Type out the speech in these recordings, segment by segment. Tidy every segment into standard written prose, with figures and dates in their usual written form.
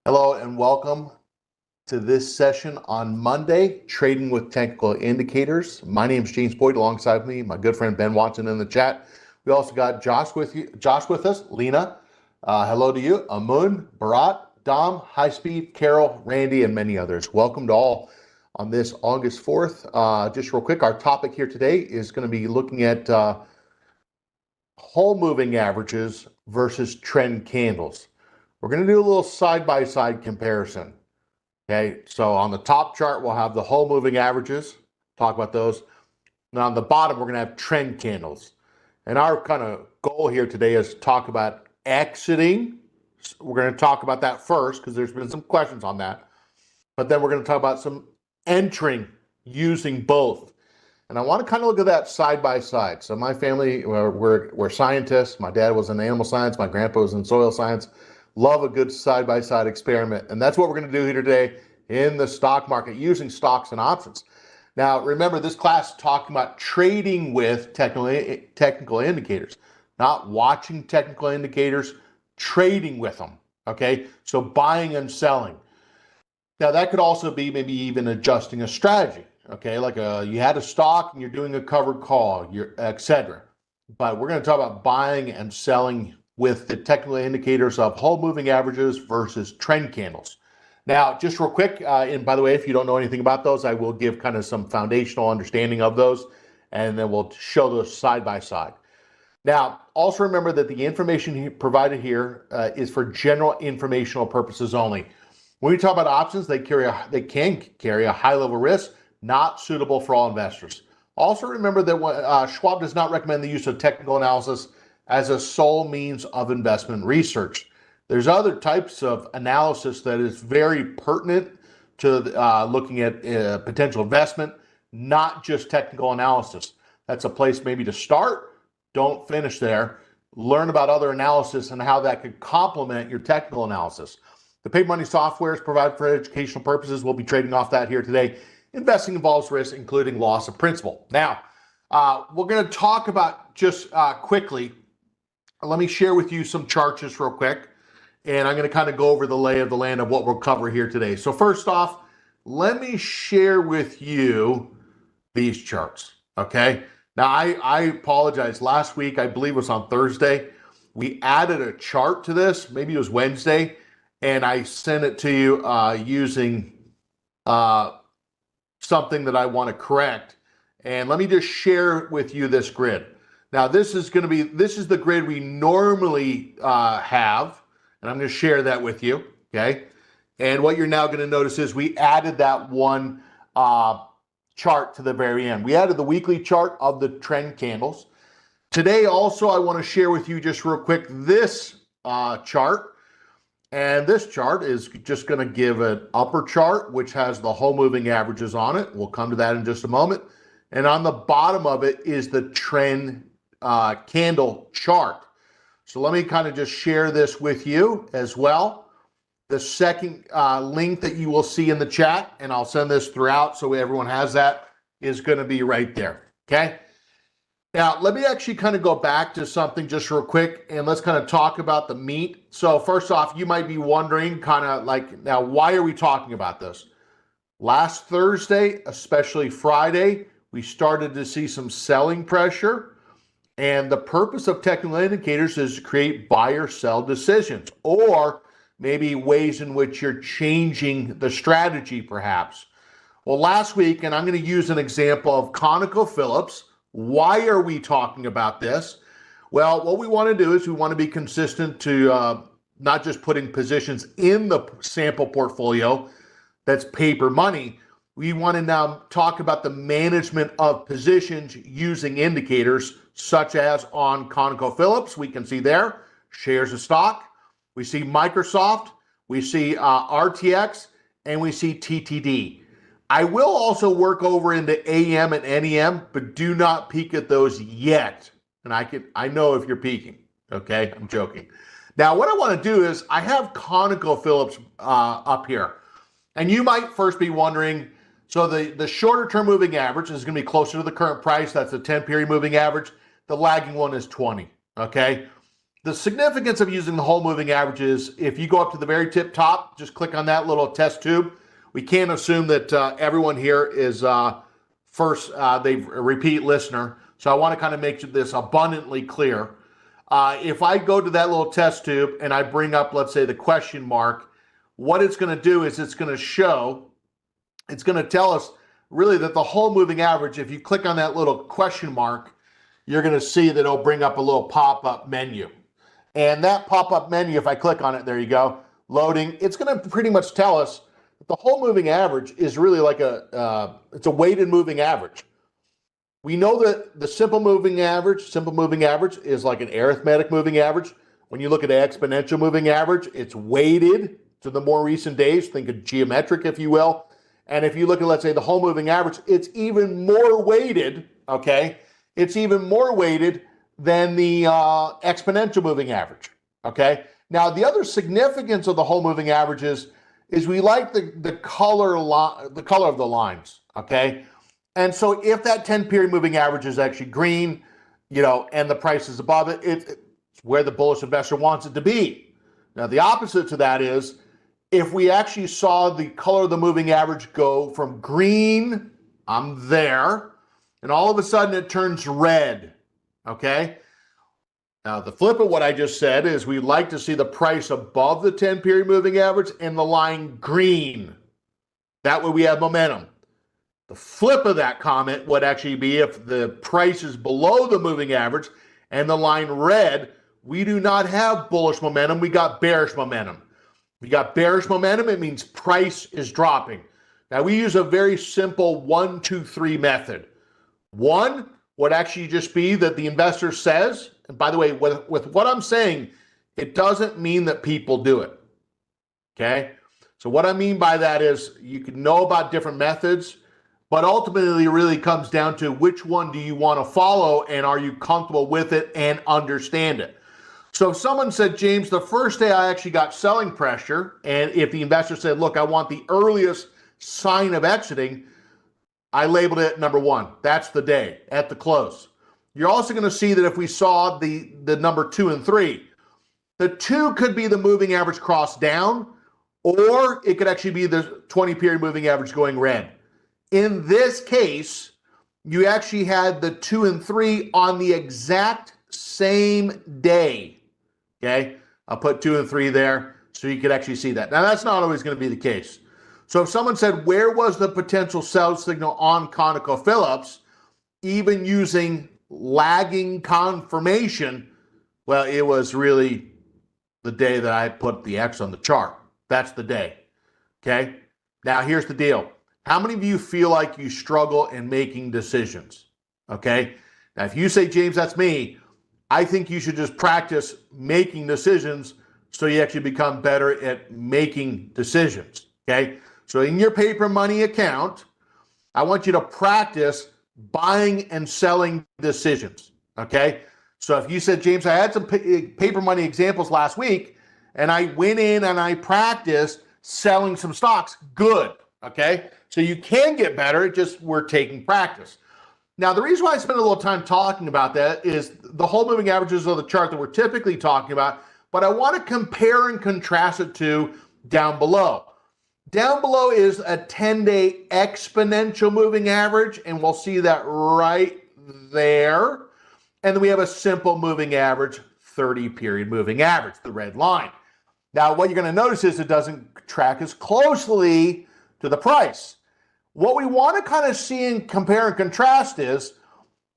Hello and welcome to this session on Monday, Trading with Technical Indicators. My name is James Boyd. Alongside me, my good friend Ben Watson in the chat. We also got Josh with us, Lena. Hello to you, Amun, Barat, Dom, High Speed, Carol, Randy, and many others. Welcome to all on this August 4th. Just real quick, our topic here today is going to be looking at whole moving averages versus trend candles. We're going to do a little side-by-side comparison. Okay, so on the top chart, we'll have the whole moving averages, talk about those. And on the bottom, we're going to have trend candles. And our kind of goal here today is to talk about exiting. We're going to talk about that first because there's been some questions on that. But then we're going to talk about some entering using both. And I want to kind of look at that side by side. So my family, we're scientists. My dad was in animal science. My grandpa was in soil science. Love a good side-by-side experiment. And that's what we're going to do here today in the stock market using stocks and options. Now, remember, this class is talking about trading with technical indicators, not watching technical indicators, trading with them. Okay, so buying and selling. Now, that could also be maybe even adjusting a strategy. Okay, like you had a stock and you're doing a covered call, etc. But we're going to talk about buying and selling with the technical indicators of whole moving averages versus trend candles. Now, just real quick, and by the way, if you don't know anything about those, I will give kind of some foundational understanding of those, and then we'll show those side by side. Now, also remember that the information provided here is for general informational purposes only. When we talk about options, they can carry a high level risk, not suitable for all investors. Also remember that Schwab does not recommend the use of technical analysis as a sole means of investment research. There's other types of analysis that is very pertinent to looking at potential investment, not just technical analysis. That's a place maybe to start. Don't finish there. Learn about other analysis and how that could complement your technical analysis. The paper money software is provided for educational purposes. We'll be trading off that here today. Investing involves risk, including loss of principal. Now, we're going to talk about just quickly. Let me share with you some charts just real quick, and I'm going to kind of go over the lay of the land of what we'll cover here today. So first off, let me share with you these charts, okay? Now, I apologize. Last week, I believe it was on Thursday, we added a chart to this. Maybe it was Wednesday, and I sent it to you using something that I want to correct. And let me just share with you this grid. Now, this is the grid we normally have, and I'm going to share that with you, okay? And what you're now going to notice is we added that one chart to the very end. We added the weekly chart of the trend candles. Today, also, I want to share with you just real quick this chart. And this chart is just going to give an upper chart, which has the whole moving averages on it. We'll come to that in just a moment. And on the bottom of it is the trend candle chart. So let me kind of just share this with you as well. The second link that you will see in the chat, and I'll send this throughout so everyone has that, is going to be right there. Okay. Now, let me actually kind of go back to something just real quick, and let's kind of talk about the meat. So first off, you might be wondering kind of like, now, why are we talking about this? Last Thursday, especially Friday, we started to see some selling pressure. And the purpose of technical indicators is to create buy or sell decisions, or maybe ways in which you're changing the strategy, perhaps. Well, last week, and I'm going to use an example of ConocoPhillips. Why are we talking about this? Well, what we want to do is we want to be consistent to not just putting positions in the sample portfolio that's paper money. We want to now talk about the management of positions using indicators, such as on ConocoPhillips. We can see there shares of stock. We see Microsoft. We see RTX, and we see TTD. I will also work over into AM and NEM, but do not peek at those yet. And I know if you're peeking, okay? I'm joking. Now, what I want to do is I have ConocoPhillips up here. And you might first be wondering, so the shorter term moving average is going to be closer to the current price. That's the 10-period moving average. The lagging one is 20, okay? The significance of using the whole moving average is if you go up to the very tip top, just click on that little test tube. We can't assume that everyone here is they've a repeat listener. So I want to kind of make this abundantly clear. If I go to that little test tube and I bring up, let's say, the question mark, what it's going to do is it's going to tell us really that the whole moving average, if you click on that little question mark, you're going to see that it'll bring up a little pop-up menu. And that pop-up menu, if I click on it, there you go, loading, it's going to pretty much tell us that the whole moving average is really like it's a weighted moving average. We know that the simple moving average is like an arithmetic moving average. When you look at an exponential moving average, it's weighted to the more recent days. Think of geometric, if you will. And if you look at, let's say, the whole moving average, it's even more weighted, okay? It's even more weighted than the exponential moving average, okay? Now, the other significance of the whole moving averages is we like the color of the lines, okay? And so if that 10-period moving average is actually green, and the price is above it, it's where the bullish investor wants it to be. Now, the opposite to that is if we actually saw the color of the moving average go from green, I'm there, and all of a sudden it turns red, okay? Now, the flip of what I just said is we'd like to see the price above the 10-period moving average and the line green. That way we have momentum. The flip of that comment would actually be if the price is below the moving average and the line red, we do not have bullish momentum, we got bearish momentum. We got bearish momentum, it means price is dropping. Now, we use a very simple 1, 2, 3 method. 1 would actually just be that the investor says, and by the way, with what I'm saying, it doesn't mean that people do it, okay? So what I mean by that is you can know about different methods, but ultimately it really comes down to which one do you want to follow and are you comfortable with it and understand it. So if someone said, James, the first day I actually got selling pressure, and if the investor said, look, I want the earliest sign of exiting, I labeled it number 1. That's the day at the close. You're also going to see that if we saw the number 2 and 3, the 2 could be the moving average cross down, or it could actually be the 20-period moving average going red. In this case, you actually had the 2 and 3 on the exact same day. Okay, I'll put 2 and 3 there so you could actually see that. Now, that's not always going to be the case. So if someone said, where was the potential sell signal on ConocoPhillips, even using lagging confirmation, well, it was really the day that I put the X on the chart. That's the day. Okay, now here's the deal. How many of you feel like you struggle in making decisions? Okay, now if you say, James, that's me, I think you should just practice making decisions so you actually become better at making decisions, okay? So in your paper money account, I want you to practice buying and selling decisions, okay? So if you said, James, I had some paper money examples last week, and I went in and I practiced selling some stocks, good, okay? So you can get better, it just we're taking practice. Now, the reason why I spend a little time talking about that is the whole moving averages of the chart that we're typically talking about, but I want to compare and contrast it to down below. Down below is a 10-day exponential moving average, and we'll see that right there. And then we have a simple moving average, 30-period moving average, the red line. Now, what you're going to notice is it doesn't track as closely to the price. What we want to kind of see and compare and contrast is,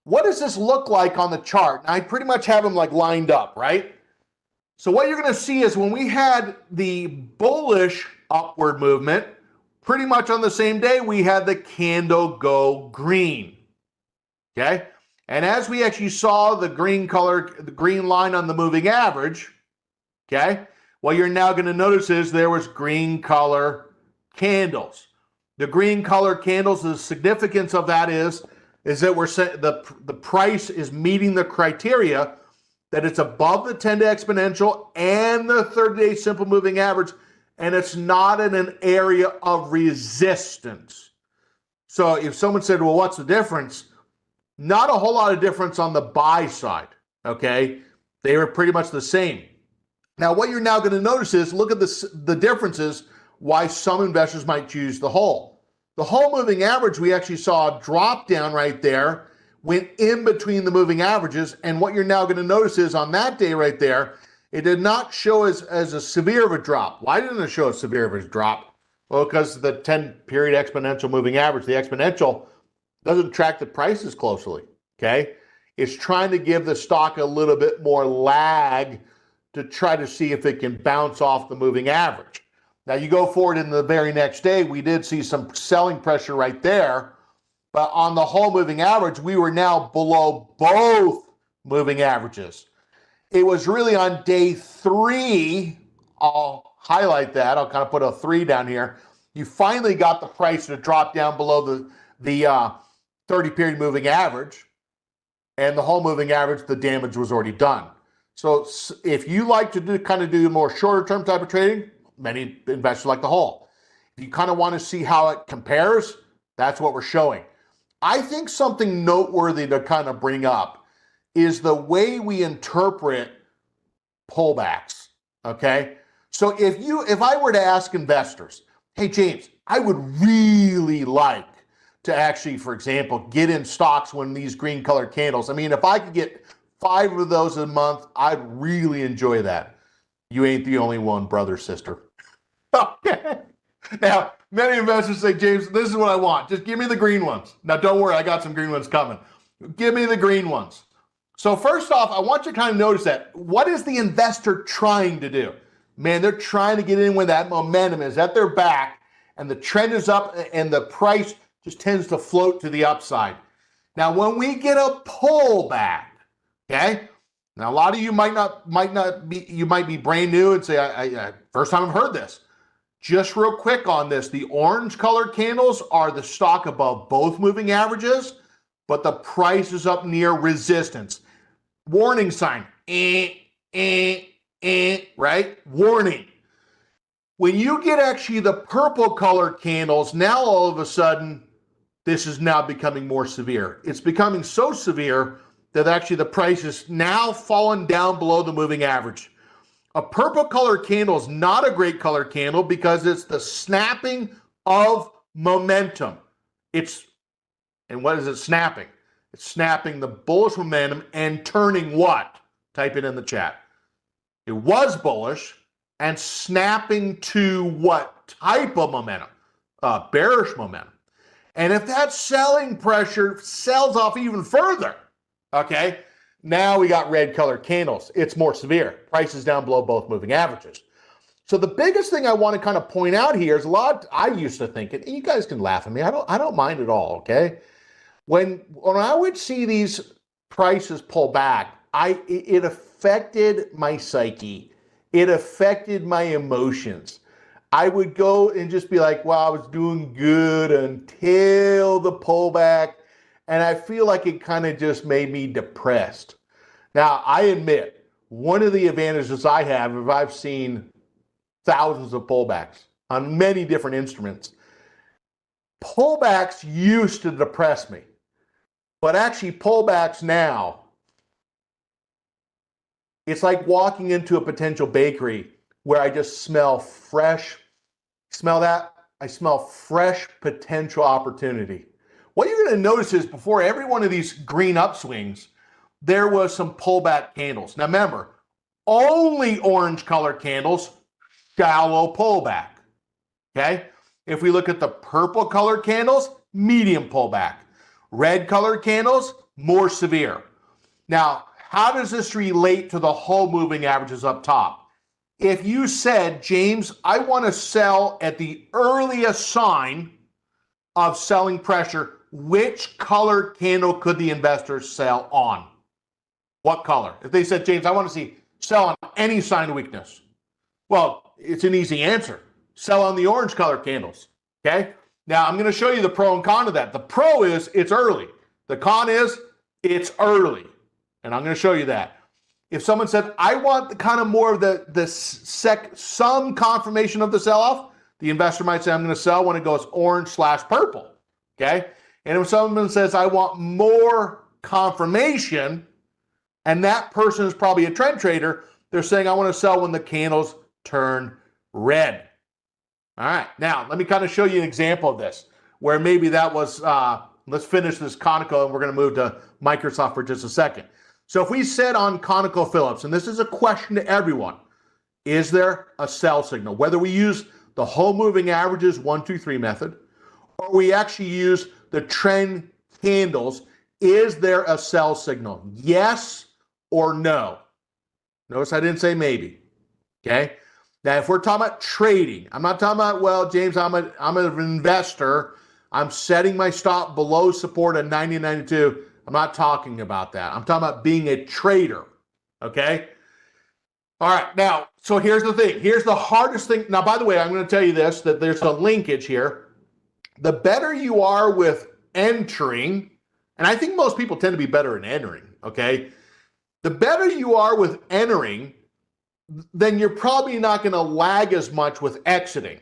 what does this look like on the chart? And I pretty much have them like lined up, right? So what you're going to see is when we had the bullish upward movement, pretty much on the same day, we had the candle go green, okay? And as we actually saw the green color, the green line on the moving average, okay, what you're now going to notice is there was green color candles. The green color candles, the significance of that is that we're the price is meeting the criteria that it's above the 10-day exponential and the 30-day simple moving average, and it's not in an area of resistance. So if someone said, well, what's the difference? Not a whole lot of difference on the buy side, okay? They were pretty much the same. Now, what you're now going to notice is, look at the differences why some investors might choose the whole. The whole moving average, we actually saw a drop down right there, went in between the moving averages. And what you're now going to notice is on that day right there, it did not show as a severe of a drop. Why didn't it show as severe of a drop? Well, because the 10-period exponential moving average, the exponential, doesn't track the prices closely, okay? It's trying to give the stock a little bit more lag to try to see if it can bounce off the moving average. Now, you go forward in the very next day, we did see some selling pressure right there, but on the whole moving average, we were now below both moving averages. It was really on day 3, I'll highlight that, I'll kind of put a 3 down here, you finally got the price to drop down below the 30-period moving average, and the whole moving average, the damage was already done. So if you like to do more shorter term type of trading, many investors like the whole. If you kind of want to see how it compares, that's what we're showing. I think something noteworthy to kind of bring up is the way we interpret pullbacks, okay? So if I were to ask investors, hey, James, I would really like to actually, for example, get in stocks when these green colored candles, I mean, if I could get 5 of those a month, I'd really enjoy that. You ain't the only one, brother, sister. Okay. Now, many investors say, James, this is what I want. Just give me the green ones. Now, don't worry, I got some green ones coming. Give me the green ones. So first off, I want you to kind of notice that. What is the investor trying to do? Man, they're trying to get in when that momentum is at their back and the trend is up and the price just tends to float to the upside. Now, when we get a pullback, okay? Now, a lot of you might be brand new and say, I first time I've heard this. Just real quick on this, the orange colored candles are the stock above both moving averages, but the price is up near resistance. Warning sign, right? Warning. When you get actually the purple colored candles, now all of a sudden, this is now becoming more severe. It's becoming so severe that actually the price is now fallen down below the moving average. A purple color candle is not a great color candle because it's the snapping of momentum. And what is it snapping? It's snapping the bullish momentum and turning what? Type it in the chat. It was bullish and snapping to what type of momentum? Bearish momentum. And if that selling pressure sells off even further, okay, now we got red colored candles. It's more severe. Price is down below both moving averages. So the biggest thing I want to kind of point out here is I used to think, and you guys can laugh at me, I don't mind at all, okay? When I would see these prices pull back, it affected my psyche. It affected my emotions. I would go and just be like, wow, I was doing good until the pullback. And I feel like it kind of just made me depressed. Now, I admit, one of the advantages I have is I've seen thousands of pullbacks on many different instruments. Pullbacks used to depress me, but actually pullbacks now, it's like walking into a potential bakery where I just smell fresh. Smell that? I smell fresh potential opportunity. What you're going to notice is before every one of these green upswings, there was some pullback candles. Now remember, only orange color candles, shallow pullback. Okay? If we look at the purple colored candles, medium pullback. Red colored candles, more severe. Now, how does this relate to the whole moving averages up top? If you said, James, I want to sell at the earliest sign of selling pressure, which color candle could the investors sell on? What color? If they said, James, I want to see sell on any sign of weakness. Well, it's an easy answer. Sell on the orange color candles. Okay? Now, I'm going to show you the pro and con of that. The pro is it's early. The con is it's early. And I'm going to show you that. If someone said, I want the kind of more of some confirmation of the sell-off, the investor might say, I'm going to sell when it goes orange/purple. Okay? And if someone says, I want more confirmation, And that person is probably a trend trader. They're saying, I want to sell when the candles turn red. All right, now let me kind of show you an example of this, where maybe that was, let's finish this Conoco and we're going to move to Microsoft for just a second. So if we said on ConocoPhillips, and this is a question to everyone, is there a sell signal? Whether we use the whole moving averages 1, 2, 3 method, or we actually use the trend candles, is there a sell signal? Yes or no? Notice I didn't say maybe, okay? Now, if we're talking about trading, I'm not talking about, well, James, I'm an investor. I'm setting my stop below support at 90.92. I'm not talking about that. I'm talking about being a trader, okay? All right, now, so here's the thing. Here's the hardest thing. Now, by the way, I'm going to tell you this, that there's a linkage here. The better you are with entering, and I think most people tend to be better in entering, okay? The better you are with entering, then you're probably not going to lag as much with exiting.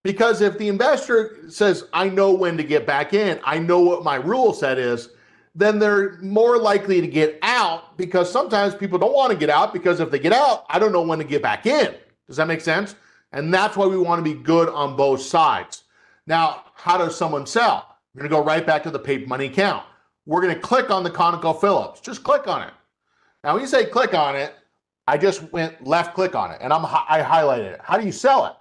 Because if the investor says, I know when to get back in, I know what my rule set is, then they're more likely to get out, because sometimes people don't want to get out, because if they get out, I don't know when to get back in. Does that make sense? And that's why we want to be good on both sides. Now, how does someone sell? We're going to go right back to the paper money account. We're going to click on the ConocoPhillips. Just click on it. Now, when you say click on it, I just went left click on it and I highlighted it. How do you sell it?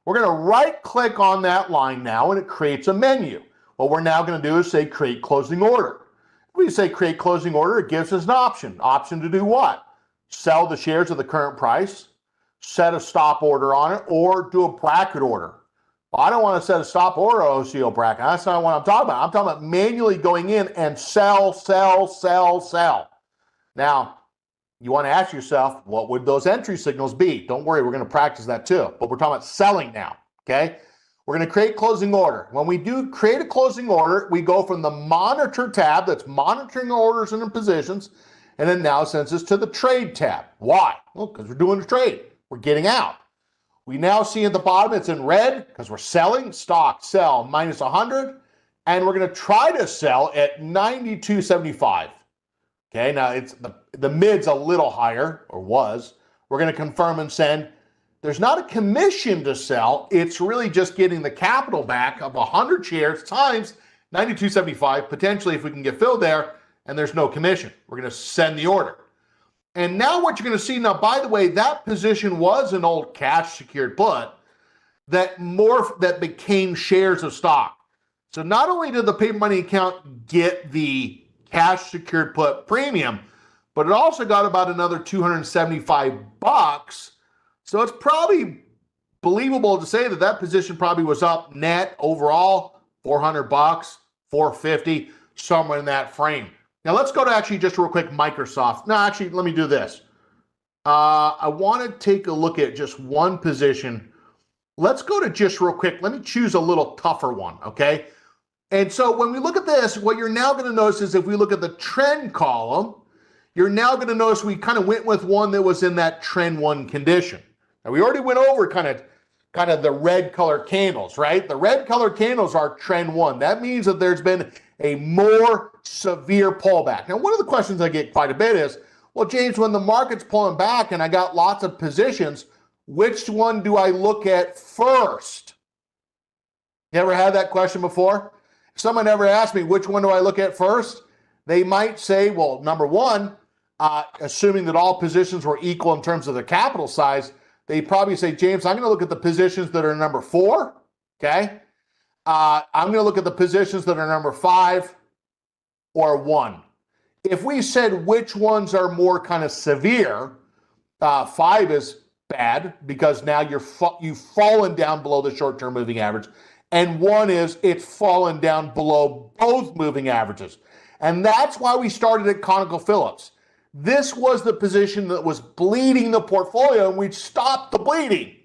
We're going to right click on that line now and it creates a menu. What we're now going to do is say create closing order. If we say create closing order, it gives us an option. Option to do what? Sell the shares at the current price, set a stop order on it, or do a bracket order. Well, I don't want to set a stop order OCO bracket. That's not what I'm talking about. I'm talking about manually going in and sell, sell, sell, sell. Now, you want to ask yourself, what would those entry signals be? Don't worry, we're going to practice that too. But we're talking about selling now, okay? We're going to create closing order. When we do create a closing order, we go from the monitor tab that's monitoring orders and positions, and then now sends us to the trade tab. Why? Well, because we're doing a trade. We're getting out. We now see at the bottom it's in red because we're selling, stock, sell, minus 100, and we're going to try to sell at 92.75. Okay, now it's the mid's a little higher, or was. We're going to confirm and send. There's not a commission to sell. It's really just getting the capital back of 100 shares times 92.75, potentially if we can get filled there, and there's no commission. We're going to send the order. And now what you're going to see, now, by the way, that position was an old cash secured put that became shares of stock. So not only did the paper money account get the cash secured put premium, but it also got about another $275. So it's probably believable to say that that position probably was up net overall $400, $450, somewhere in that frame. Now let's go to actually just real quick Microsoft. No, actually, let me do this. I want to take a look at just one position. Let's go to just real quick. Let me choose a little tougher one, okay? And so when we look at this, what you're now going to notice is if we look at the trend column, you're now going to notice we kind of went with one that was in that trend one condition. Now we already went over kind of the red color candles, right? The red color candles are trend one. That means that there's been a more severe pullback. Now, one of the questions I get quite a bit is, well, James, when the market's pulling back and I got lots of positions, which one do I look at first? You ever had that question before? If someone ever asked me, which one do I look at first? They might say, well, number one, assuming that all positions were equal in terms of the capital size, they probably say, James, I'm going to look at the positions that are number 4, okay? I'm going to look at the positions that are number 5 or 1. If we said which ones are more kind of severe, 5 is bad because now you've fallen down below the short-term moving average, and 1 is it's fallen down below both moving averages. And that's why we started at ConocoPhillips. This was the position that was bleeding the portfolio, and we stopped the bleeding.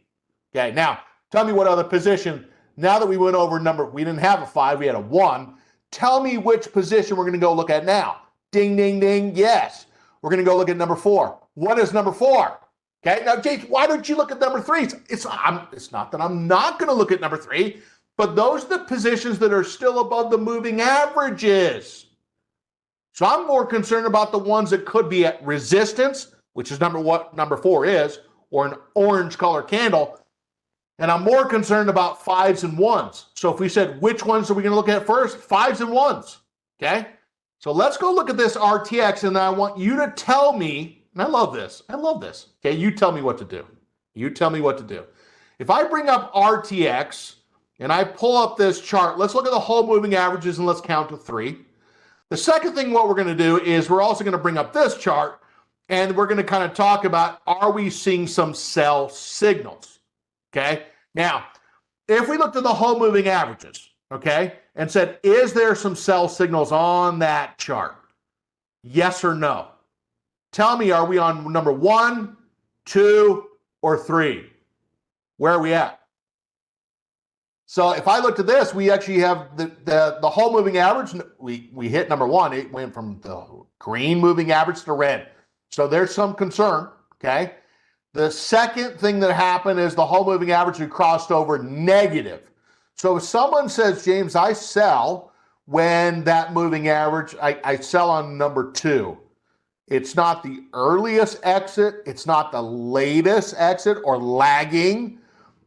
Okay, now tell me what other position, now that we went over we didn't have a 5, we had a 1. Tell me which position we're going to go look at now. Ding, ding, ding, yes. We're going to go look at number 4. What is number 4? Okay, now, James, why don't you look at number 3? It's not that I'm not going to look at number 3, but those are the positions that are still above the moving averages. So I'm more concerned about the ones that could be at resistance, which is what number 4 is, or an orange color candle. And I'm more concerned about 5s and 1s. So if we said, which ones are we going to look at first? 5s and 1s. Okay. So let's go look at this RTX, and I want you to tell me, and I love this. Okay. You tell me what to do. If I bring up RTX and I pull up this chart, let's look at the whole moving averages and let's count to 3. The second thing what we're going to do is we're also going to bring up this chart, and we're going to kind of talk about, are we seeing some sell signals? Okay. Now, if we looked at the whole moving averages, okay, and said, is there some sell signals on that chart? Yes or no? Tell me, are we on number 1, 2, or 3? Where are we at? So if I looked at this, we actually have the whole moving average. We hit number 1. It went from the green moving average to red. So there's some concern, okay? The second thing that happened is the whole moving average, we crossed over negative. So if someone says, James, I sell when that moving average, I sell on number 2. It's not the earliest exit. It's not the latest exit or lagging.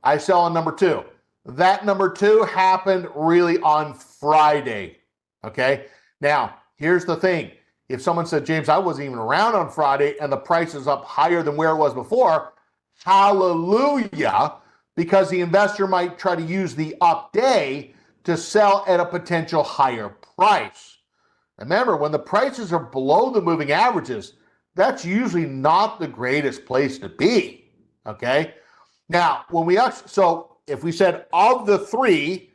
I sell on number 2. That number 2 happened really on Friday, okay? Now, here's the thing. If someone said, James, I wasn't even around on Friday and the price is up higher than where it was before, hallelujah, because the investor might try to use the up day to sell at a potential higher price. Remember, when the prices are below the moving averages, that's usually not the greatest place to be, okay? Now, so if we said of the 3,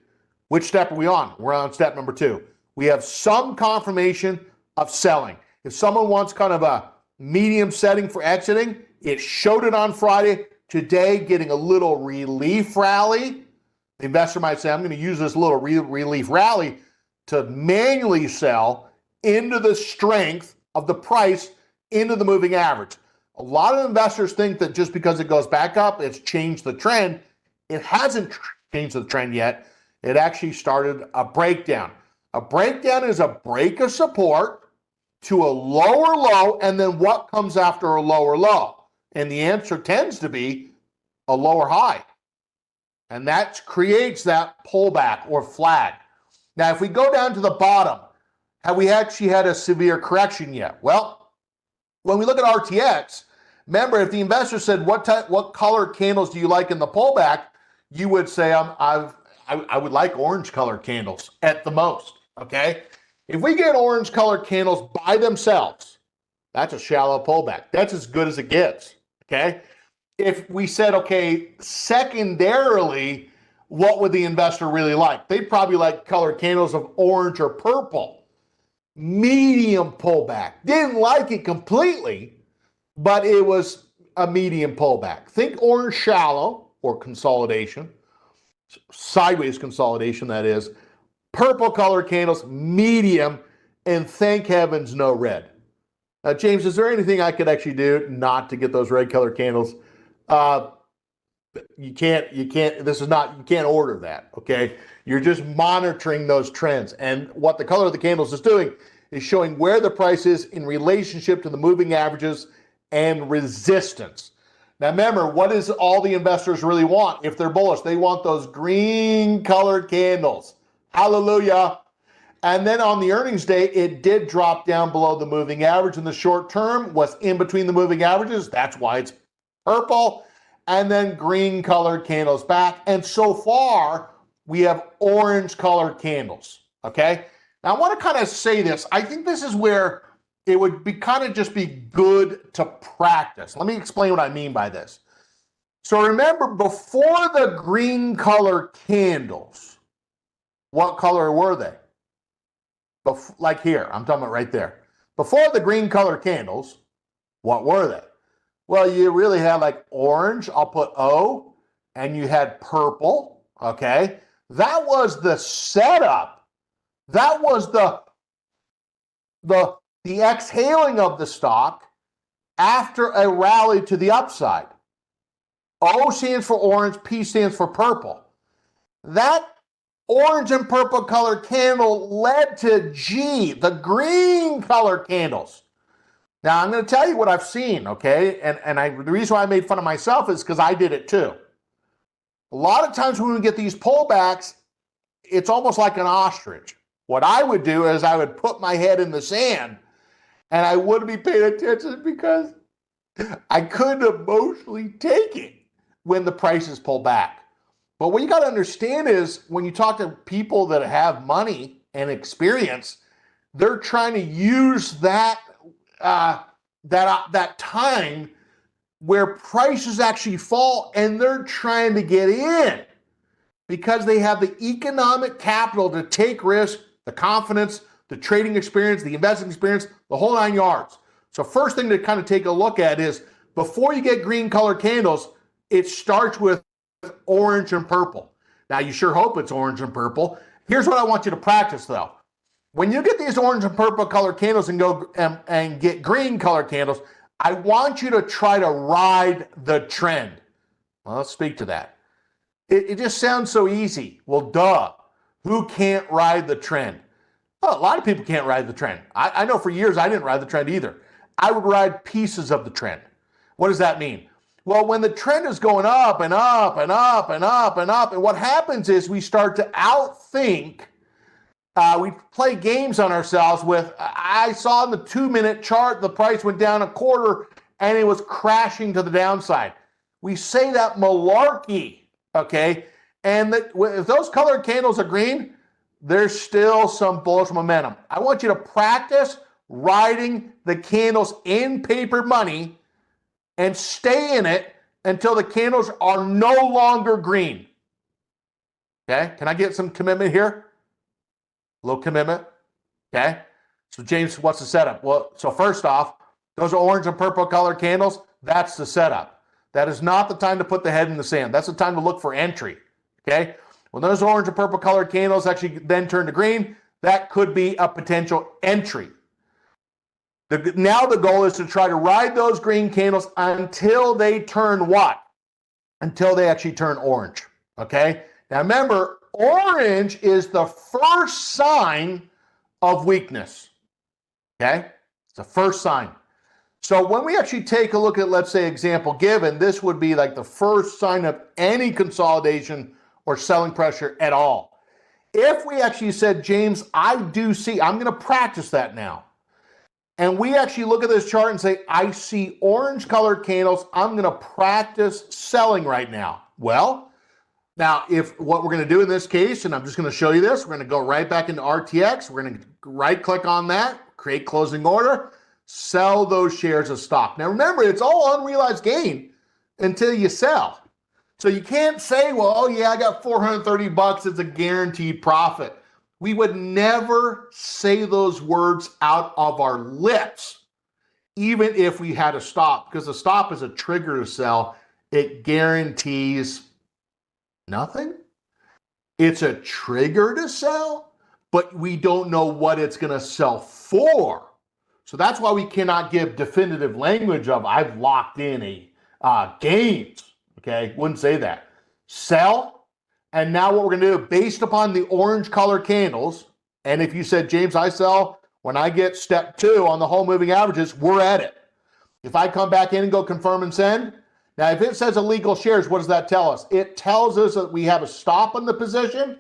which step are we on? We're on step number 2. We have some confirmation of selling. If someone wants kind of a medium setting for exiting, it showed it on Friday. Today, getting a little relief rally. The investor might say, I'm going to use this little relief rally to manually sell into the strength of the price into the moving average. A lot of investors think that just because it goes back up, it's changed the trend. It hasn't changed the trend yet. It actually started a breakdown. A breakdown is a break of support to a lower low, and then what comes after a lower low? And the answer tends to be a lower high. And that creates that pullback or flag. Now, if we go down to the bottom, have we actually had a severe correction yet? Well, when we look at RTX, remember, if the investor said, what color candles do you like in the pullback? You would say, I would like orange color candles at the most, okay? If we get orange colored candles by themselves, that's a shallow pullback. That's as good as it gets, okay? If we said, okay, secondarily, what would the investor really like? They'd probably like colored candles of orange or purple. Medium pullback. Didn't like it completely, but it was a medium pullback. Think orange shallow or consolidation, sideways consolidation, that is. Purple colored candles, medium, and thank heavens no red. James, is there anything I could actually do not to get those red colored candles? You can't order that, okay? You're just monitoring those trends. And what the color of the candles is doing is showing where the price is in relationship to the moving averages and resistance. Now remember, what does all the investors really want if they're bullish? They want those green colored candles. Hallelujah. And then on the earnings day, it did drop down below the moving average in the short term, was in between the moving averages. That's why it's purple. And then green colored candles back. And so far, we have orange colored candles. Okay. Now I want to kind of say this. I think this is where it would be kind of just be good to practice. Let me explain what I mean by this. So remember, before the green color candles, what color were they? Like here, I'm talking about right there. Before the green color candles, what were they? Well, you really had like orange, I'll put O, and you had purple, okay? That was the setup. That was the exhaling of the stock after a rally to the upside. O stands for orange, P stands for purple. That orange and purple color candle led to G, the green color candles. Now, I'm going to tell you what I've seen, okay? The reason why I made fun of myself is because I did it too. A lot of times when we get these pullbacks, it's almost like an ostrich. What I would do is I would put my head in the sand and I wouldn't be paying attention because I couldn't emotionally take it when the prices pull back. But what you got to understand is when you talk to people that have money and experience, they're trying to use that time where prices actually fall, and they're trying to get in because they have the economic capital to take risk, the confidence, the trading experience, the investing experience, the whole 9 yards. So first thing to kind of take a look at is before you get green color candles, it starts with orange and purple. Now you sure hope it's orange and purple. Here's what I want you to practice though. When you get these orange and purple color candles and go and get green color candles, I want you to try to ride the trend. Well, let's speak to that. It just sounds so easy. Well, duh. Who can't ride the trend? Well, a lot of people can't ride the trend. I know for years I didn't ride the trend either. I would ride pieces of the trend. What does that mean? Well, when the trend is going up and up and up and up and up, and what happens is we start to outthink. We play games on ourselves with, I saw in the 2-minute chart, the price went down a quarter and it was crashing to the downside. We say that malarkey, okay? And if those colored candles are green, there's still some bullish momentum. I want you to practice riding the candles in paper money and stay in it until the candles are no longer green. Okay, can I get some commitment here? A little commitment, okay? So James, what's the setup? Well, so first off, those are orange and purple color candles. That's the setup. That is not the time to put the head in the sand. That's the time to look for entry, okay? When those orange and purple colored candles actually then turn to green, that could be a potential entry. Now the goal is to try to ride those green candles until they turn what? Until they actually turn orange, okay? Now remember, orange is the first sign of weakness, okay? It's the first sign. So when we actually take a look at, let's say, example given, this would be like the first sign of any consolidation or selling pressure at all. If we actually said, James, I do see, I'm going to practice that now. And we actually look at this chart and say, I see orange colored candles. I'm going to practice selling right now. Well, now if what we're going to do in this case, and I'm just going to show you this, we're going to go right back into RTX. We're going to right click on that, create closing order, sell those shares of stock. Now remember, it's all unrealized gain until you sell. So you can't say, well, oh yeah, I got 430 bucks. It's a guaranteed profit. We would never say those words out of our lips, even if we had a stop, because a stop is a trigger to sell. It guarantees nothing. It's a trigger to sell, but we don't know what it's going to sell for. So that's why we cannot give definitive language of I've locked in a gains. Okay, wouldn't say that. Sell, and now what we're going to do, based upon the orange color candles, and if you said, James, I sell when I get step 2 on the whole moving averages, we're at it. If I come back in and go confirm and send, now if it says illegal shares, what does that tell us? It tells us that we have a stop on the position.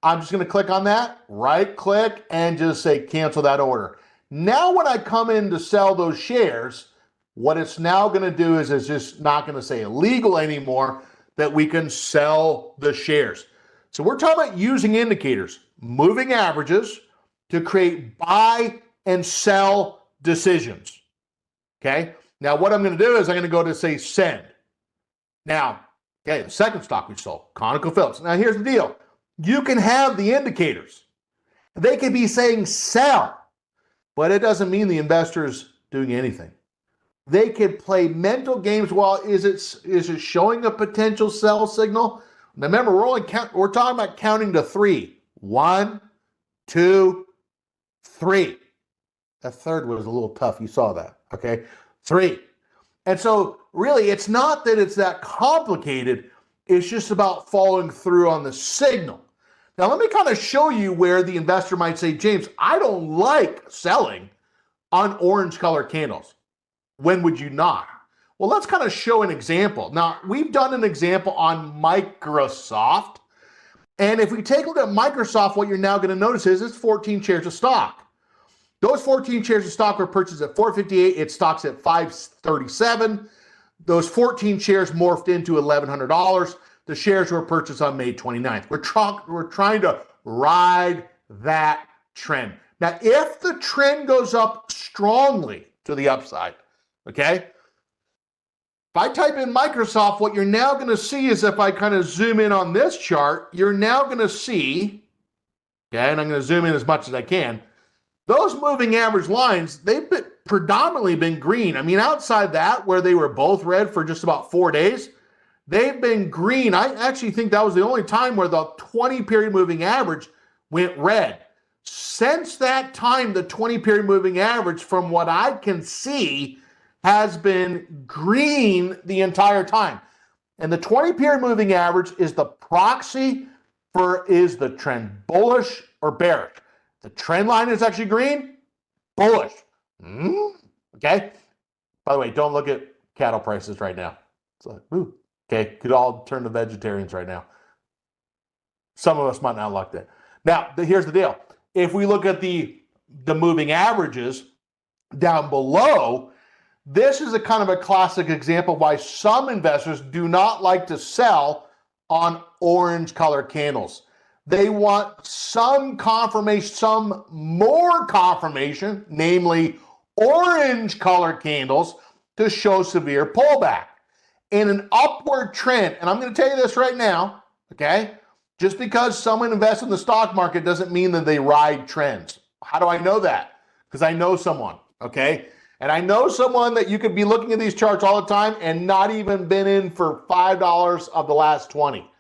I'm just going to click on that, right click, and just say cancel that order. Now when I come in to sell those shares, what it's now going to do is it's just not going to say illegal anymore, that we can sell the shares. So we're talking about using indicators, moving averages, to create buy and sell decisions. Okay. Now what I'm going to do is I'm going to go to say send. Now, okay, the second stock we sold, ConocoPhillips. Now here's the deal. You can have the indicators. They could be saying sell, but it doesn't mean the investor's doing anything. They could play mental games. Well, is it showing a potential sell signal? Remember, we're talking about counting to 3. 1, 2, 3. That third was a little tough. You saw that, okay? 3. And so really, it's not that it's that complicated. It's just about following through on the signal. Now, let me kind of show you where the investor might say, James, I don't like selling on orange color candles. When would you not? Well, let's kind of show an example. Now, we've done an example on Microsoft. And if we take a look at Microsoft, what you're now going to notice is it's 14 shares of stock. Those 14 shares of stock were purchased at $4.58. It stocks at $5.37. Those 14 shares morphed into $1,100. The shares were purchased on May 29th. We're trying to ride that trend. Now, if the trend goes up strongly to the upside, okay, if I type in Microsoft, what you're now going to see is, if I kind of zoom in on this chart, you're now going to see, okay, and I'm going to zoom in as much as I can, those moving average lines, they've predominantly been green. I mean, outside that, where they were both red for just about 4 days, they've been green. I actually think that was the only time where the 20-period moving average went red. Since that time, the 20-period moving average, from what I can see, has been green the entire time. And the 20-period moving average is the proxy for, is the trend bullish or bearish? The trend line is actually green, bullish. Okay. By the way, don't look at cattle prices right now. It's like, ooh, okay, could all turn to vegetarians right now. Some of us might not like that. Now, here's the deal. If we look at the moving averages down below, this is a kind of a classic example why some investors do not like to sell on orange color candles. They want some confirmation, some more confirmation, namely orange color candles, to show severe pullback. In an upward trend, and I'm going to tell you this right now, okay? Just because someone invests in the stock market doesn't mean that they ride trends. How do I know that? Because I know someone, okay? And I know someone that you could be looking at these charts all the time and not even been in for $5 of the last 20.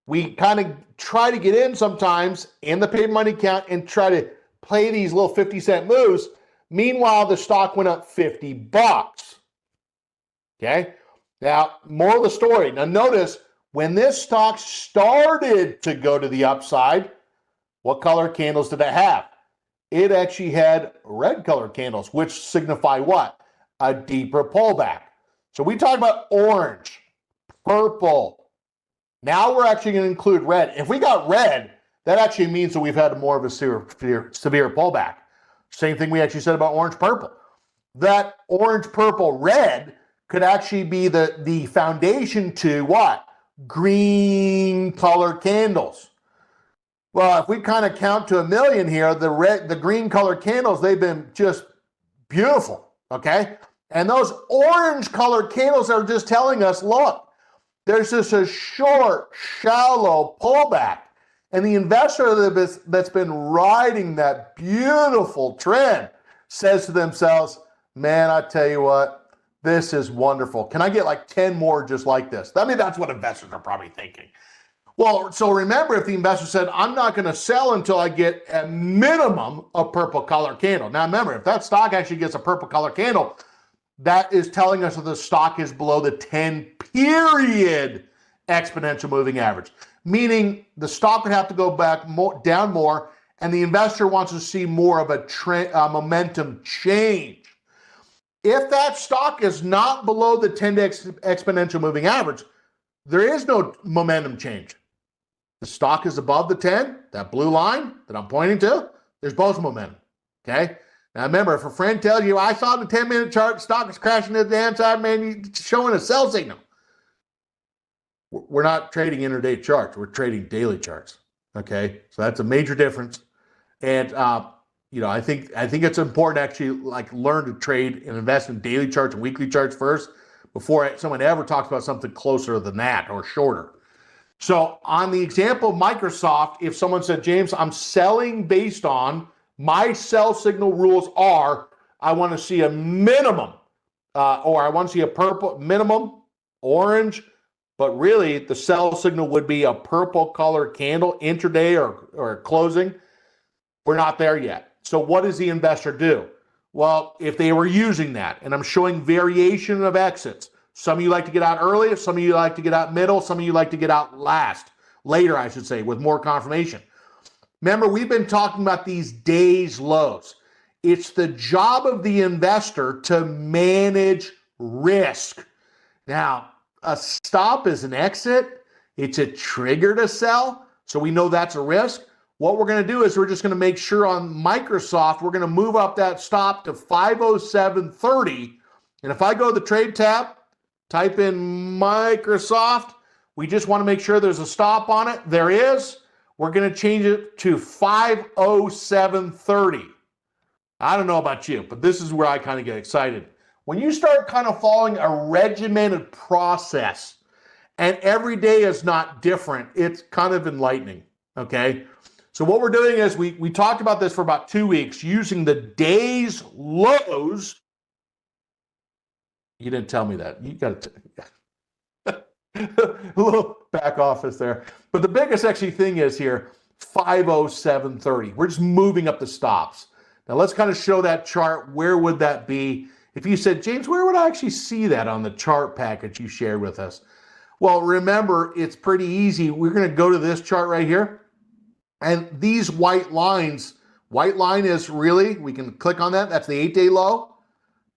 We kind of try to get in sometimes in the paid money account and try to play these little 50-cent moves. Meanwhile, the stock went up $50. Okay? Now, more of the story. Now, notice when this stock started to go to the upside, what color candles did it have? It actually had red color candles, which signify what? A deeper pullback. So we talk about orange, purple. Now we're actually going to include red. If we got red, that actually means that we've had more of a severe pullback. Same thing we actually said about orange, purple. That orange, purple, red could actually be the foundation to what? Green color candles. Well, if we kind of count to 1,000,000 here, the green color candles, they've been just beautiful, okay? And those orange color candles are just telling us, look, there's just a short, shallow pullback. And the investor that's been riding that beautiful trend says to themselves, man, I tell you what, this is wonderful. Can I get like 10 more just like this? I mean, that's what investors are probably thinking. Well, so remember, if the investor said, I'm not going to sell until I get a minimum of purple color candle. Now, remember, if that stock actually gets a purple color candle, that is telling us that the stock is below the 10-period exponential moving average, meaning the stock would have to go down more, and the investor wants to see more of a momentum change. If that stock is not below the 10 exponential moving average, there is no momentum change. The stock is above the 10, that blue line that I'm pointing to, there's both momentum, okay? Now remember, if a friend tells you, I saw the 10-minute chart, stock is crashing to the downside, man, you're showing a sell signal. We're not trading intraday charts. We're trading daily charts, okay? So that's a major difference. And, I think it's important to actually learn to trade and invest in daily charts and weekly charts first before someone ever talks about something closer than that or shorter. So on the example of Microsoft, if someone said, James, I'm selling based on my sell signal rules are, I want to see a minimum, or I want to see a purple minimum, orange, but really the sell signal would be a purple color candle intraday or closing. We're not there yet. So what does the investor do? Well, if they were using that, and I'm showing variation of exits, some of you like to get out early, some of you like to get out middle, some of you like to get out last. later, I should say, with more confirmation. Remember, we've been talking about these days lows. It's the job of the investor to manage risk. Now, a stop is an exit. It's a trigger to sell. So we know that's a risk. What we're going to do is we're just going to make sure on Microsoft, we're going to move up that stop to 507.30. And if I go to the trade tab, type in Microsoft, we just want to make sure there's a stop on it. There is. We're going to change it to 507.30. I don't know about you, but this is where I kind of get excited. When you start kind of following a regimented process and every day is not different, it's kind of enlightening, okay? So what we're doing is we talked about this for about 2 weeks using the day's lows. You didn't tell me that. You got to a little back office there. But the biggest actually thing is here, 507.30. We're just moving up the stops. Now let's kind of show that chart. Where would that be? If you said, James, where would I actually see that on the chart package you shared with us? Well, remember, it's pretty easy. We're going to go to this chart right here. And these white lines, white line is really, we can click on that. That's the 8-day low.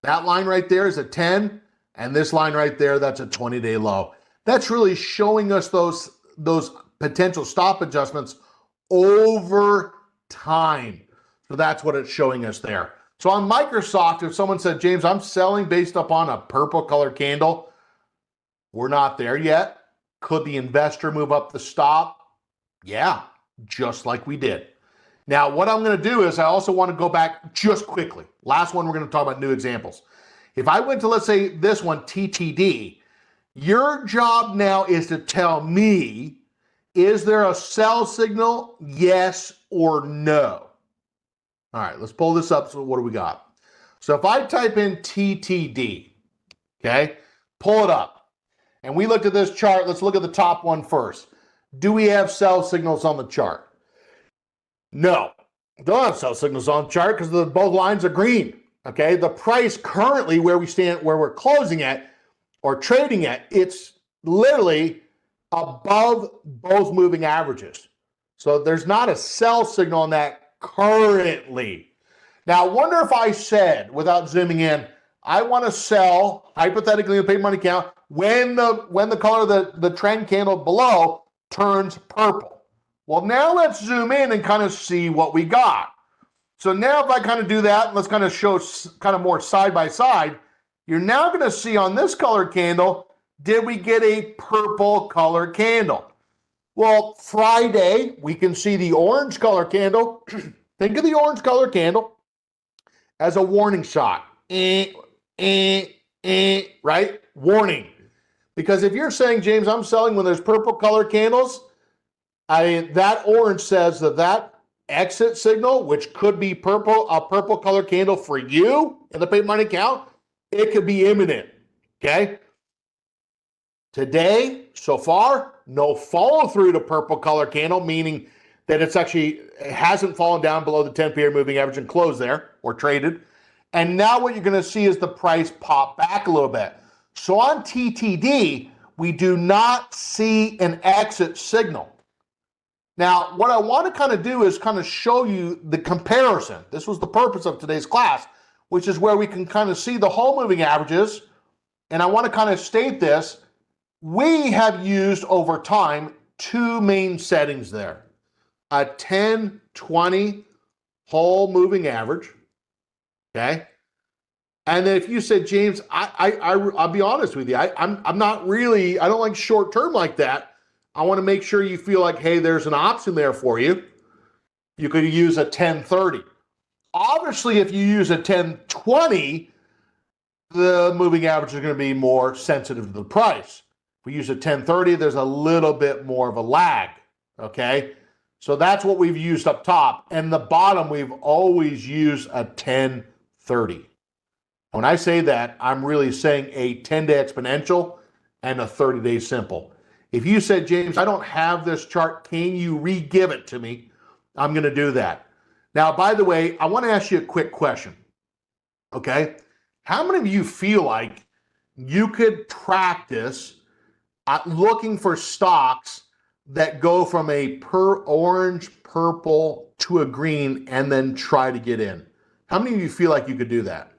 That line right there is a 10. And this line right there, that's a 20-day low. That's really showing us those potential stop adjustments over time. So that's what it's showing us there. So on Microsoft, if someone said, James, I'm selling based upon a purple color candle, we're not there yet. Could the investor move up the stop? Yeah, just like we did. Now, what I'm going to do is I also want to go back just quickly. Last one, we're going to talk about new examples. If I went to, let's say, this one, TTD, your job now is to tell me, is there a sell signal, yes or no? All right, let's pull this up. So what do we got? So if I type in TTD, okay, pull it up. And we looked at this chart. Let's look at the top one first. Do we have sell signals on the chart? No, don't have sell signals on the chart because both lines are green. Okay, the price currently where we stand, where we're closing at or trading at, it's literally above both moving averages. So there's not a sell signal on that currently. Now, I wonder if I said, without zooming in, I want to sell, hypothetically, the paper money account when the color of the trend candle below turns purple. Well, now let's zoom in and kind of see what we got. So now if I kind of do that, let's kind of show kind of more side by side, you're now going to see on this color candle, did we get a purple color candle? Well, Friday, we can see the orange color candle. Think of the orange color candle as a warning shot. Right? Warning. Because if you're saying, James, I'm selling when there's purple color candles, that orange says that exit signal, which could be a purple color candle for you in the paper money account, it could be imminent. Okay? Today, so far, no follow through to purple color candle, meaning that it hasn't fallen down below the 10-period moving average and closed there or traded. And now what you're going to see is the price pop back a little bit. So on TTD, we do not see an exit signal. Now, what I want to kind of do is kind of show you the comparison. This was the purpose of today's class, which is where we can kind of see the whole moving averages. And I want to kind of state this. We have used over time two main settings there. A 10-20 whole moving average, okay? And then if you said, James, I'll be honest with you, I'm not really, I don't like short term like that. I want to make sure you feel like, hey, there's an option there for you. You could use a 10-30. Obviously, if you use a 10-20, the moving average is going to be more sensitive to the price. If we use a 10-30, there's a little bit more of a lag, okay? So that's what we've used up top. And the bottom, we've always used a 10-30. When I say that, I'm really saying a 10-day exponential and a 30-day simple. If you said, James, I don't have this chart, can you re-give it to me? I'm going to do that. Now, by the way, I want to ask you a quick question, okay? How many of you feel like you could practice at looking for stocks that go from a orange, purple to a green and then try to get in? How many of you feel like you could do that?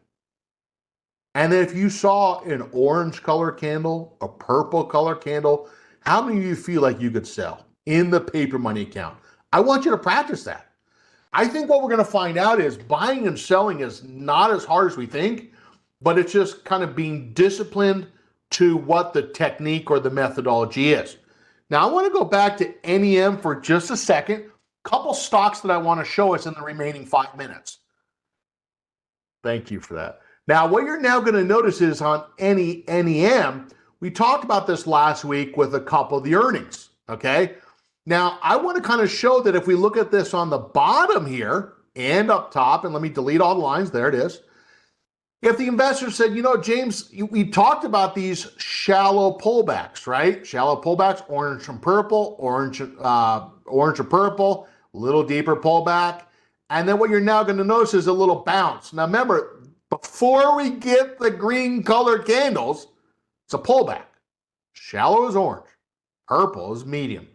And then if you saw an orange color candle, a purple color candle, how many of you feel like you could sell in the paper money account? I want you to practice that. I think what we're going to find out is buying and selling is not as hard as we think, but it's just kind of being disciplined to what the technique or the methodology is. Now, I want to go back to NEM for just a second. Couple stocks that I want to show us in the remaining 5 minutes. Thank you for that. Now, what you're now going to notice is on NEM, we talked about this last week with a couple of the earnings, okay? Now, I want to kind of show that if we look at this on the bottom here and up top, and let me delete all the lines, there it is. If the investor said, you know, James, we talked about these shallow pullbacks, right? Shallow pullbacks, orange and purple, orange and purple, little deeper pullback. And then what you're now going to notice is a little bounce. Now, remember, before we get the green colored candles, it's a pullback. Shallow is orange, purple is medium,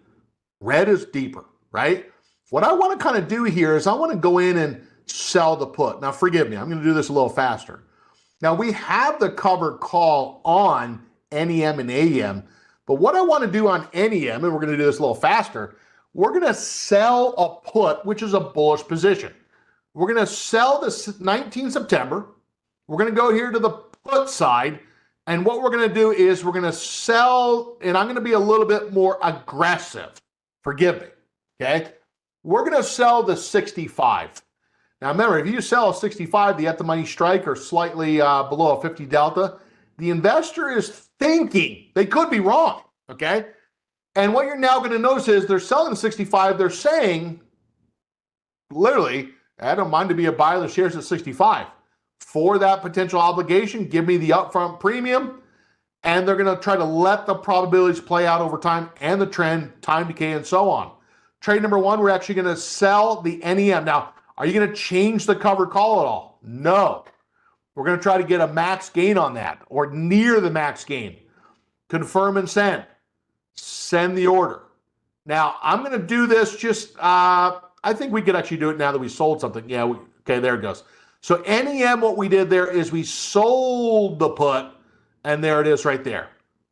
red is deeper, right? What I want to kind of do here is I want to go in and sell the put. Now, forgive me, I'm going to do this a little faster. Now, we have the covered call on NEM and AEM, but what I want to do on NEM, and we're going to do this a little faster, we're going to sell a put, which is a bullish position. We're going to sell this 19 September. We're going to go here to the put side, and what we're going to do is we're going to sell, and I'm going to be a little bit more aggressive. Forgive me, okay? We're going to sell the 65. Now, remember, if you sell a 65, the at-the-money strike or slightly below a 50 delta, the investor is thinking, they could be wrong, okay? And what you're now going to notice is they're selling the 65. They're saying, literally, I don't mind to be a buyer of the shares at 65. For that potential obligation, give me the upfront premium, and they're going to try to let the probabilities play out over time and the trend, time decay, and so on. Trade number one, we're actually going to sell the NEM. Now, are you going to change the covered call at all? No. We're going to try to get a max gain on that or near the max gain. Confirm and send. Send the order. Now, I'm going to do this just, I think we could actually do it now that we sold something. Yeah, okay, there it goes. So NEM, what we did there is we sold the put, and there it is right there,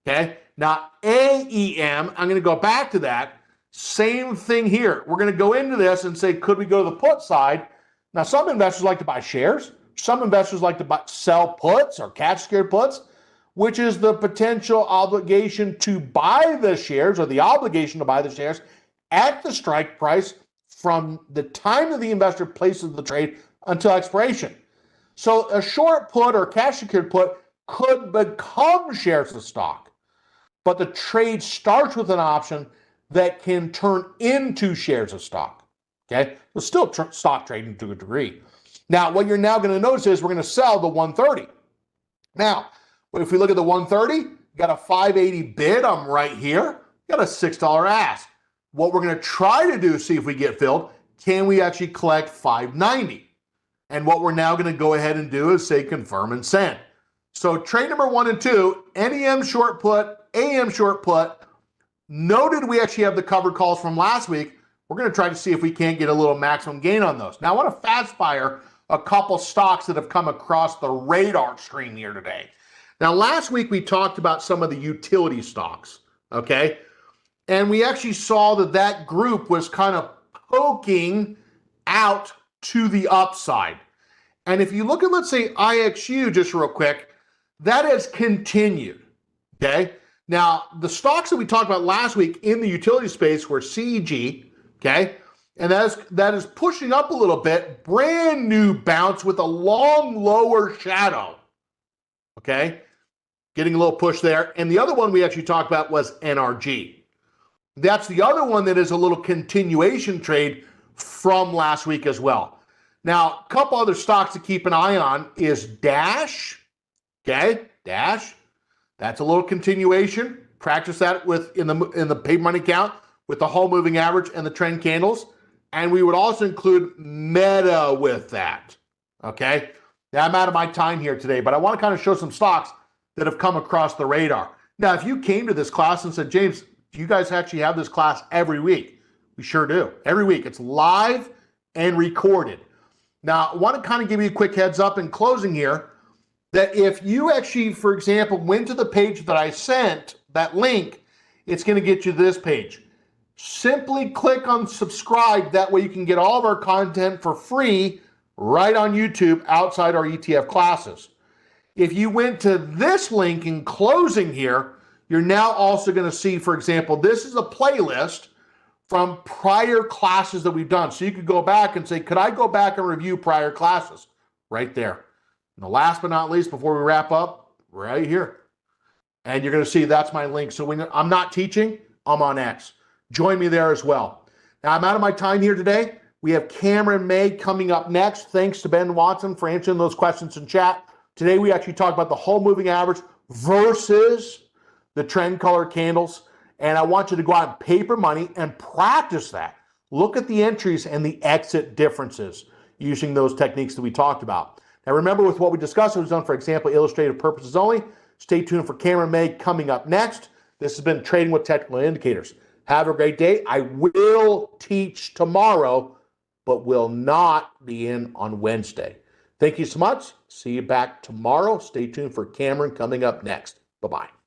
okay? Now, AEM, I'm going to go back to that. Same thing here. We're going to go into this and say, could we go to the put side? Now, some investors like to buy shares. Some investors like to sell puts or cash secured puts, which is the potential obligation to buy the shares or the obligation to buy the shares at the strike price from the time that the investor places the trade until expiration. So a short put or cash secured put could become shares of stock, but the trade starts with an option that can turn into shares of stock, okay? So still stock trading to a degree. Now, what you're now going to notice is we're going to sell the 130. Now, if we look at the 130, got a 580 bid, I'm right here, got a $6 ask. What we're going to try to do, see if we get filled, can we actually collect 590? And what we're now going to go ahead and do is say confirm and send. So trade number 1 and 2, NEM short put, AM short put. Noted we actually have the covered calls from last week. We're going to try to see if we can't get a little maximum gain on those. Now, I want to fast fire a couple stocks that have come across the radar screen here today. Now, last week we talked about some of the utility stocks, okay? And we actually saw that that group was kind of poking out to the upside. And if you look at, let's say, IXU just real quick, that has continued, okay? Now, the stocks that we talked about last week in the utility space were CEG, okay? And that is pushing up a little bit, brand new bounce with a long lower shadow, okay? Getting a little push there. And the other one we actually talked about was NRG. That's the other one that is a little continuation trade from last week as well. Now, a couple other stocks to keep an eye on is Dash, okay? Dash. That's a little continuation. Practice that in the paper money count with the whole moving average and the trend candles. And we would also include Meta with that, okay? Now, I'm out of my time here today, but I want to kind of show some stocks that have come across the radar. Now, if you came to this class and said, James, you guys actually have this class every week? We sure do. Every week. It's live and recorded. Now, I want to kind of give you a quick heads up in closing here that if you actually, for example, went to the page that I sent, that link, it's going to get you this page. Simply click on subscribe. That way you can get all of our content for free right on YouTube outside our ETF classes. If you went to this link in closing here, you're now also going to see, for example, this is a playlist from prior classes that we've done. So you could go back and say, could I go back and review prior classes? Right there. And the last but not least, before we wrap up, right here. And you're going to see that's my link. So when I'm not teaching, I'm on X. Join me there as well. Now, I'm out of my time here today. We have Cameron May coming up next. Thanks to Ben Watson for answering those questions in chat. Today, we actually talked about the whole moving average versus the trend color candles. And I want you to go out and paper money and practice that. Look at the entries and the exit differences using those techniques that we talked about. Now remember, with what we discussed, it was done for example, illustrative purposes only. Stay tuned for Cameron May coming up next. This has been Trading with Technical Indicators. Have a great day. I will teach tomorrow, but will not be in on Wednesday. Thank you so much. See you back tomorrow. Stay tuned for Cameron coming up next. Bye-bye.